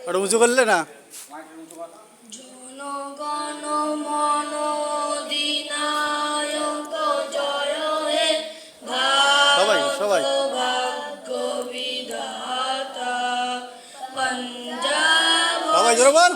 ওটা উঁচু করলে না। জনগণ মন অধিনায়ক জয় হে সবাই ভারত সবাই ভাগ্য বিধাতা। পাঞ্জাব সবাই জোরে বল।